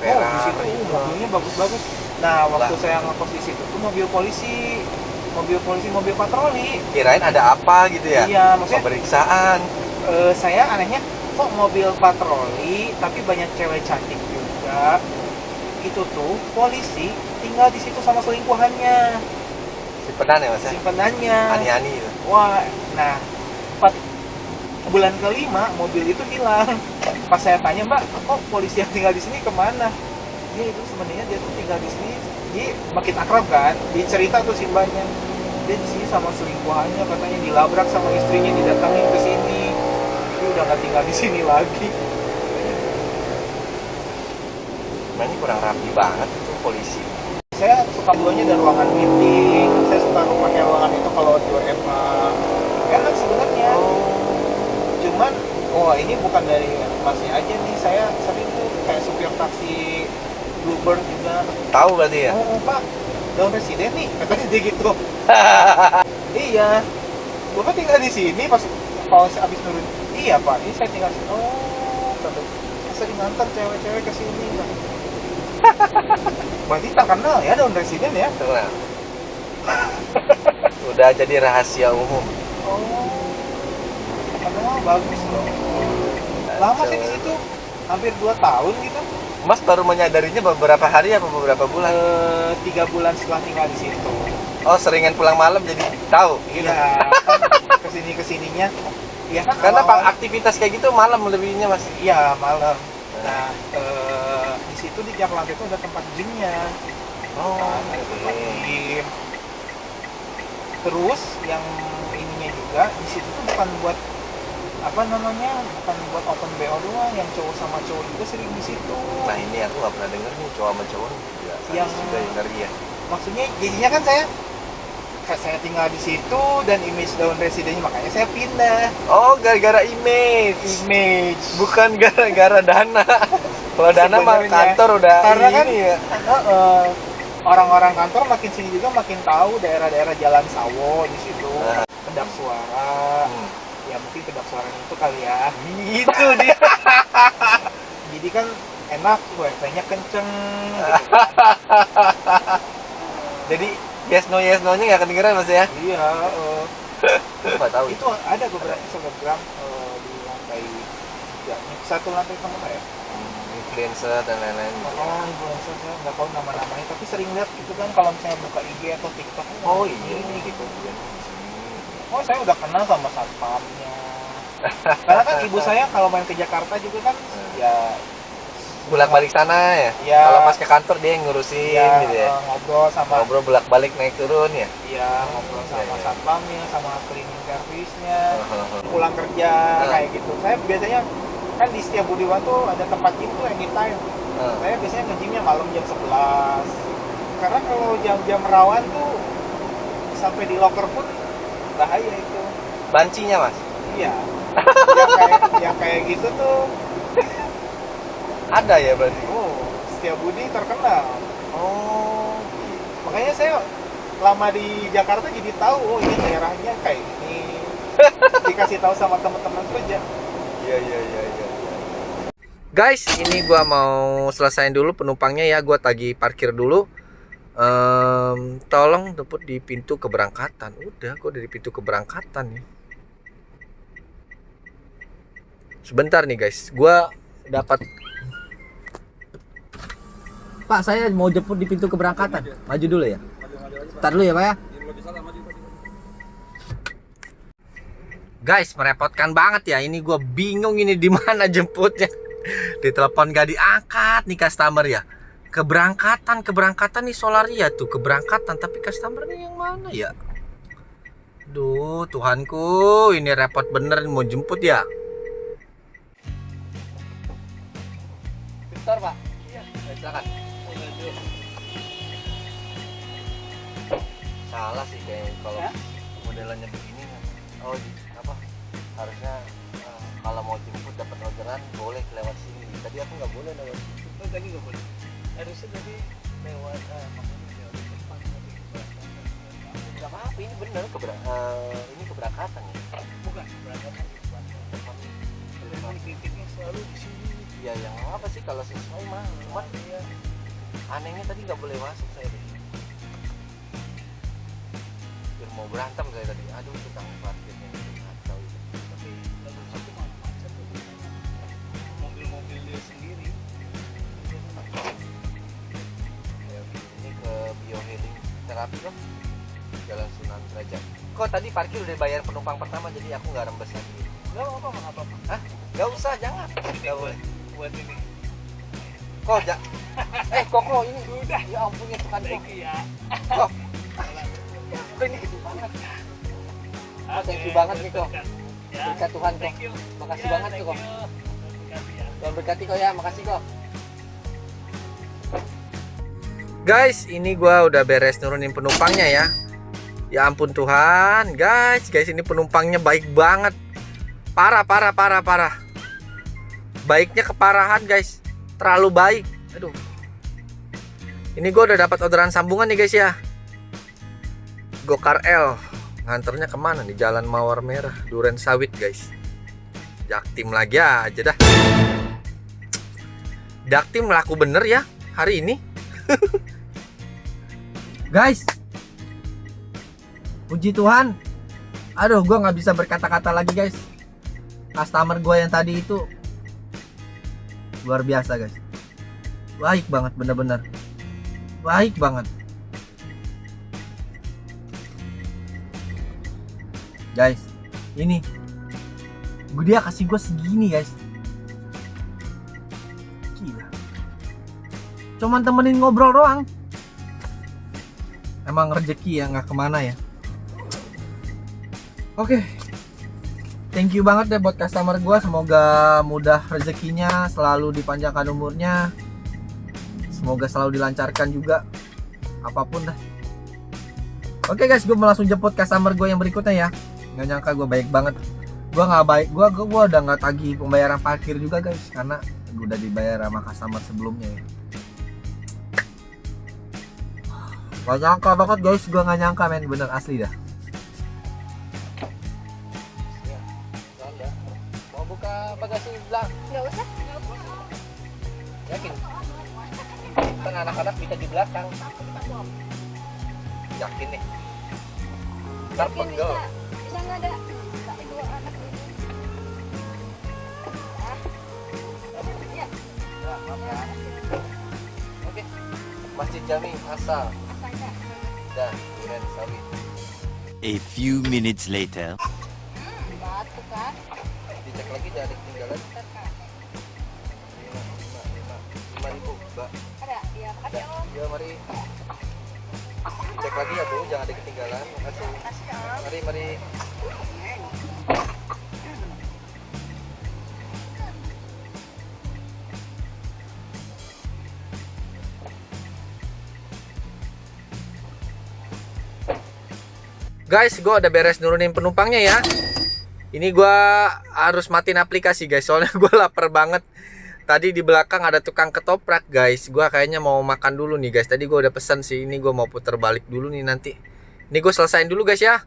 Oh, di situ Ferrari. mobilnya bagus-bagus. Nah, waktu Lah. saya ngekos di situ tuh mobil polisi, mobil patroli. Kirain ada apa gitu ya? Iya, maksudnya Pemeriksaan. saya anehnya kok mobil patroli tapi banyak cewek cantik juga. Itu tuh polisi tinggal di situ sama selingkuhannya, Simpenan ya mas ya? simpenannya. Ani-ani itu. Wah, nah 4 bulan kelima mobil itu hilang. Pas saya tanya, Mbak, kok polisi yang tinggal di sini kemana? Dia itu sebenarnya dia tuh tinggal di sini. Dia makin akrab kan. Dia cerita tuh si mbaknya. Dia di sini sama selingkuhannya, katanya dilabrak sama istrinya, didatangin ke sini. Dia udah nggak tinggal di sini lagi. Nah, ini kurang rapi banget itu polisi. Saya suka dulunya ada ruangan meeting. Saya suka pakai ruangan itu kalau di WFH. Enak sebenarnya. Oh ini bukan dari masnya aja nih, saya sering tuh kayak supir taksi Bluebird juga. Tahu berarti ya? Oh pak, daun residen nih, katanya dia gitu. Iya, gua kan tinggal di sini pas kalau saya abis nurun. Iya pak, ini saya tinggal sini. Oh, tentu. Sering nganter cewek-cewek ke sini. Berarti terkenal ya daun residen ya? Terkenal. Udah jadi rahasia umum. Oh, terkenal bagus loh. Lama sih di situ, hampir 2 tahun gitu. Mas baru menyadarinya beberapa hari apa beberapa bulan? 3 bulan setelah tinggal di situ. Oh, seringan pulang malam jadi tahu gitu. Iya, kesininya. Iya kan Karena awal-awal- aktivitas kayak gitu malam lebihnya Mas. Iya malam. Nah, di situ di jak lantai itu ada tempat gymnya. Oh, Kan, ada tempat gym. Terus yang ininya juga di situ tuh bukan buat apa namanya, bukan buat open BO doang, yang cowok sama cowok juga sering di situ. Nah ini aku nggak pernah denger nih cowok sama cowok juga. Yang- Juga yang ngeri ya. Maksudnya jadinya kan saya tinggal di situ dan image daun residennya, makanya saya pindah. Oh, gara-gara image. Bukan gara-gara dana. Kalau dana mah Sebenarnya. kantor udah Karena kan ini ya. orang-orang kantor makin sini juga makin tahu daerah-daerah Jalan Sawo di situ. Nah. Kedap suara. Ya mungkin kedap suaranya itu kali ya. Itu dia. Jadi kan enak, WC-nya kenceng. Jadi yes no nya nggak kedengeran Mas ya? Iya, Nggak tahu. itu ada beberapa selebgram di lantai ya, satu lantai sama saya. Influencer dan lain-lain. Oh, influencer saya nggak tahu nama-namanya, tapi sering lihat gitu kan kalau misalnya buka IG atau TikTok. Oh iya. ini gitu. Oh, saya udah kenal sama satpamnya. Karena kan ibu saya kalau main ke Jakarta juga kan ya Bolak-balik sana ya. Iya. Kalau pas ke kantor dia yang ngurusin ya, gitu ya. ngobrol sama Ngobrol bolak-balik naik turun ya. iya, ngobrol sama Iya, iya. satpamnya, sama cleaning service-nya. Heeh. Pulang kerja kayak gitu. Saya biasanya kan di Setiabudi tuh ada tempat gym tuh anytime. Saya biasanya nge-gymnya malam jam 11. Karena kalau jam-jam rawan tuh sampai di locker pun bahaya itu. Bancinya Mas. Iya. yang kayak gitu tuh. Ada ya berarti. Oh, Setiabudi terkenal. Oh. Makanya saya lama di Jakarta jadi tahu, oh ini daerahnya kayak gini. Dikasih tahu sama teman-teman kerja. Iya. Guys, ini gua mau selesain dulu penumpangnya ya. Gua tagih parkir dulu. Tolong jemput di pintu keberangkatan. Udah, gua dari pintu keberangkatan nih. Sebentar nih guys, gua dapat. Pak, saya mau jemput di pintu keberangkatan. Maju dulu ya. Ntar dulu ya, Pak ya. Guys, merepotkan banget ya. Ini gua bingung ini di mana jemputnya. Ditelepon gak diangkat nih customer ya. Keberangkatan nih Solaria tuh keberangkatan, tapi customernya yang mana ya? Duh, Tuhanku, ini repot bener mau jemput ya. Bentar, Pak. Iya, silakan. Salah sih kayak kalau modelannya begini. Oh, apa? Harusnya kalau mau jemput dapat orderan boleh lewat sini. Tadi aku nggak boleh lewat situ. Oh, tadi nggak boleh. Harusnya tadi lewat depan. Nggak apa-apa, ini bener ini keberangkatan ya. Bukan, berangkatan di depan. Memang titiknya selalu di sini. Ya yang apa sih kalau sesuai mah. Cuma Iya. anehnya tadi nggak boleh masuk saya deh. Hampir mau berantem saya tadi. Aduh, tukang parkirnya kacau. Tapi lalu satu malah macet tuh. Mobil-mobil dia sendiri. Ini ke biohealing terapi kok. Jalan Sunan Derajat. Kok tadi parkir udah bayar penumpang pertama jadi aku nggak rembes lagi. Nggak apa-apa. Hah? Nggak usah, jangan. Nggak boleh. Buat ini. Kok Koko ini. Udah. Ya ampun ya Tuhan kok. Thank you ya. Kok. Kok ini gede banget. Oh, thank you banget nih kok. Ya. Berkat Tuhan kok. Thank you. Makasih Ya, banget thank kok. you. Terima ya. Tuhan berkati kok ya, makasih kok. Guys, ini gua udah beres nurunin penumpangnya ya. Ya ampun Tuhan, guys ini penumpangnya baik banget. Parah. Baiknya keparahan guys. Terlalu baik. Aduh. Ini gue udah dapat orderan sambungan nih guys ya. Gokar L. Nganternya kemana nih? Jalan Mawar Merah, Duren Sawit guys. Jaktim lagi aja dah. Jaktim laku bener ya hari ini. Guys, puji Tuhan. Aduh, gue nggak bisa berkata-kata lagi guys. Customer gue yang tadi itu luar biasa guys. Baik banget, bener-bener baik banget guys. Ini dia kasih gue segini guys. Gila. Cuman temenin ngobrol doang. Emang rezeki ya, nggak kemana ya. Oke. Thank you banget deh buat customer gue. Semoga mudah rezekinya, selalu dipanjangkan umurnya. Semoga selalu dilancarkan juga. Apapun dah. Oke guys, gue mau langsung jemput customer gue yang berikutnya ya. Nggak nyangka gue baik banget. Gue nggak baik. Gue udah nggak tagih pembayaran parkir juga guys, karena gue udah dibayar sama customer sebelumnya ya. Gak nyangka banget guys, gue nggak nyangka men, bener asli dah. Mau buka bagasi belakang? Nggak usah. Yakin? Kan anak-anak bisa di belakang. Yakin nih? Ntar pegel. Bisa nggak ada dua anak ini? Ya. Ya, maaf ya. Oke. Masjid Jami asal. Asalnya. Dan Duren Sawit. A few minutes later. Batu kan? Dicek lagi jangan ketinggalan. 5.000 mbak. Ada. Ya, makasih om. Ya mari. Cek lagi ya bu, jangan ada ketinggalan. Makasih. Makasih om. Mari. Guys, gue udah beres nurunin penumpangnya ya. Ini gue harus matiin aplikasi guys, soalnya gue lapar banget. Tadi di belakang ada tukang ketoprak guys. Gue kayaknya mau makan dulu nih guys. Tadi gue udah pesan sih, ini gue mau puter balik dulu nih nanti. Ini gue selesain dulu guys ya.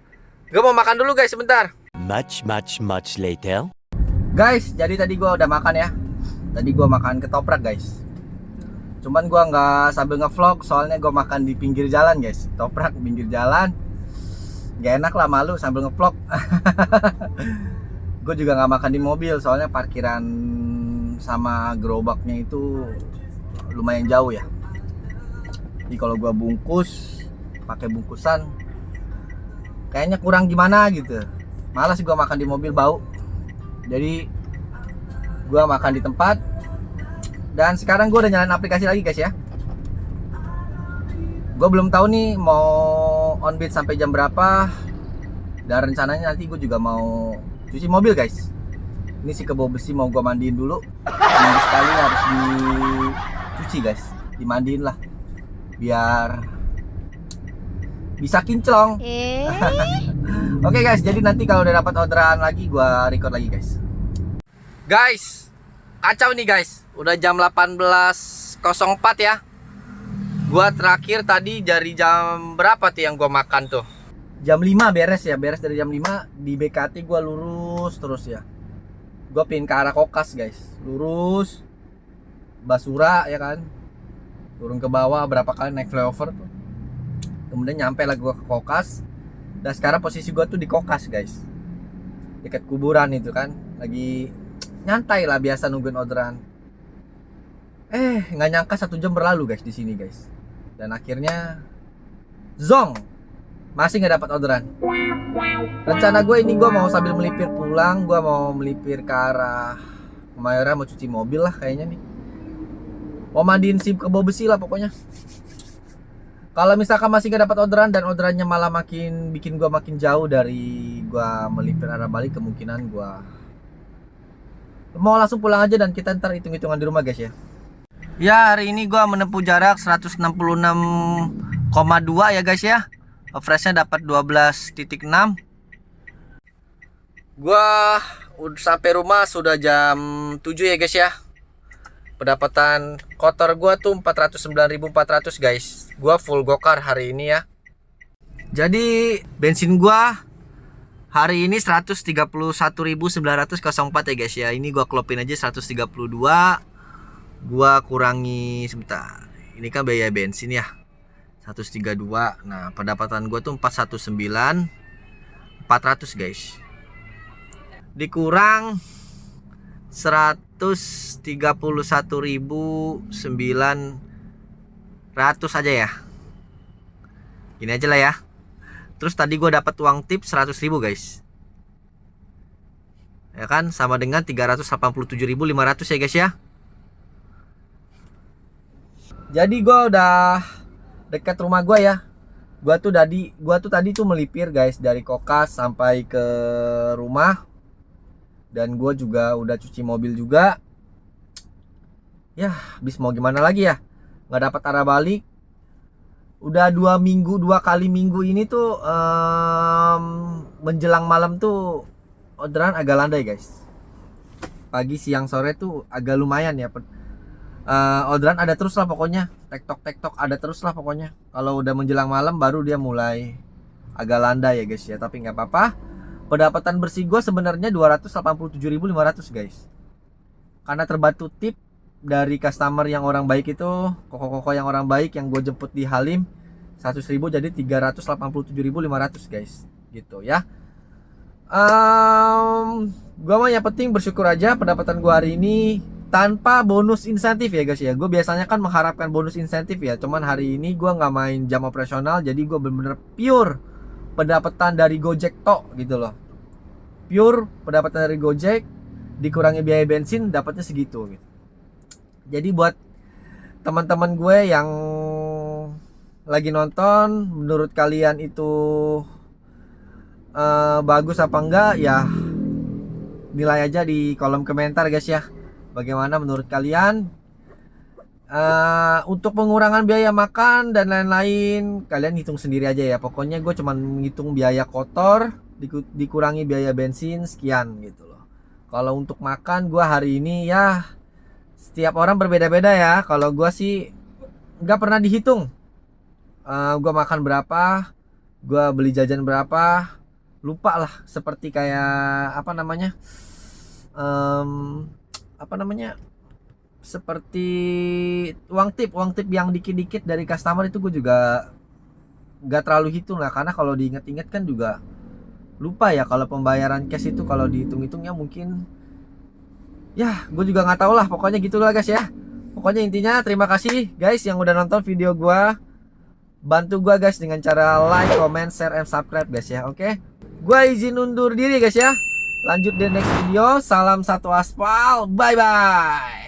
Gue mau makan dulu guys sebentar. Much later. Guys, jadi tadi gue udah makan ya. Tadi gue makan ketoprak guys. Cuman gue nggak sambil ngevlog, soalnya gue makan di pinggir jalan guys. Ketoprak pinggir jalan. Gak enak lah, malu sambil ngevlog. Gue juga nggak makan di mobil, soalnya parkiran sama gerobaknya itu lumayan jauh ya. Jadi kalau gue bungkus pakai bungkusan kayaknya kurang gimana gitu. Malas gue makan di mobil, bau. Jadi gue makan di tempat. Dan sekarang gue udah nyalain aplikasi lagi guys ya. Gue belum tahu nih mau on beat sampai jam berapa. Dan rencananya nanti gue juga mau cuci mobil guys. Ini si kebo besi mau gue mandiin dulu. Seminggu sekali harus dicuci guys. Dimandiin lah, biar bisa kinclong. Oke guys, jadi nanti kalau udah dapat orderan lagi gue record lagi guys. Guys, kacau nih guys. Udah jam 18.04 ya. Gua terakhir tadi dari jam berapa tuh yang gua makan tuh? Jam 5 beres ya, beres dari jam 5 di BKT gua lurus terus ya. Gua pin ke arah Kokas guys, lurus Basura ya kan. Turun ke bawah berapa kali naik flyover tuh. Kemudian nyampe lah gua ke Kokas. Dan sekarang posisi gua tuh di Kokas guys. Dekat kuburan itu kan, lagi nyantai lah biasa nungguin orderan. Nggak nyangka 1 jam berlalu guys di sini guys. Dan akhirnya zong, masih nggak dapat orderan. Rencana gue ini gue mau sambil melipir pulang, gue mau melipir ke arah Kemayoran, mau cuci mobil lah kayaknya nih. Mau mandiin si kebo besi lah pokoknya. Kalau misalkan masih nggak dapat orderan dan orderannya malah makin bikin gue makin jauh dari gue melipir arah balik, kemungkinan gue mau langsung pulang aja dan kita ntar hitung-hitungan di rumah guys ya. Ya, hari ini gua menempuh jarak 166,2 ya guys ya. Average-nya dapat 12.6. Gua sampai rumah sudah jam 7 ya guys ya. Pendapatan kotor gua tuh 409.400 guys. Gua full gokar hari ini ya. Jadi bensin gua hari ini 131.904 ya guys ya. Ini gua klopin aja 132. Gua kurangi sebentar. Ini kan biaya bensin ya. 132. Nah, pendapatan gua tuh 419.400 guys. Dikurang 131.900 aja ya. Gini aja lah ya. Terus tadi gue dapat uang tip 100.000 guys. Ya kan, sama dengan 387.500 ya guys ya. Jadi gue udah dekat rumah gue ya. Gua tuh tadi tuh melipir guys dari Kokas sampai ke rumah. Dan gue juga udah cuci mobil juga. Ya, habis mau gimana lagi ya? Nggak dapat arah balik. Udah 2 kali minggu ini tuh menjelang malam tuh orderan agak landai guys. Pagi, siang, sore tuh agak lumayan ya. Orderan ada terus lah pokoknya. Tektok ada terus lah pokoknya. Kalau udah menjelang malam baru dia mulai agak landai ya guys ya. Tapi nggak apa-apa. Pendapatan bersih gue sebenarnya 287.500 guys. Karena terbantu tip dari customer yang orang baik itu, koko-koko yang orang baik yang gue jemput di Halim 100.000 jadi 387.500 guys. Gitu ya. Gue mah yang penting bersyukur aja pendapatan gue hari ini tanpa bonus insentif ya guys ya. Gue biasanya kan mengharapkan bonus insentif ya. Cuman hari ini gue nggak main jam operasional, jadi gue bener-bener pure pendapatan dari Gojek tok gitu loh. Pure pendapatan dari Gojek dikurangi biaya bensin dapatnya segitu gitu. Jadi buat teman-teman gue yang lagi nonton, menurut kalian itu bagus apa enggak ya, nilai aja di kolom komentar guys ya. Bagaimana menurut kalian? Untuk pengurangan biaya makan dan lain-lain kalian hitung sendiri aja ya. Pokoknya gue cuman menghitung biaya kotor dikurangi biaya bensin sekian gitu loh. Kalau untuk makan gue hari ini ya setiap orang berbeda-beda ya. Kalau gue sih nggak pernah dihitung. Gue makan berapa, gue beli jajan berapa, lupa lah. Seperti kayak apa namanya? Seperti uang tip yang dikit-dikit dari customer itu gue juga nggak terlalu hitung lah, karena kalau diinget-inget kan juga lupa ya. Kalau pembayaran cash itu kalau dihitung-hitungnya mungkin ya gue juga nggak tahu lah. Pokoknya gitulah guys ya. Pokoknya intinya terima kasih guys yang udah nonton video gue. Bantu gue guys dengan cara like, comment, share, and subscribe guys ya. Oke, gue izin undur diri guys ya. Lanjut di next video. Salam satu aspal. Bye bye.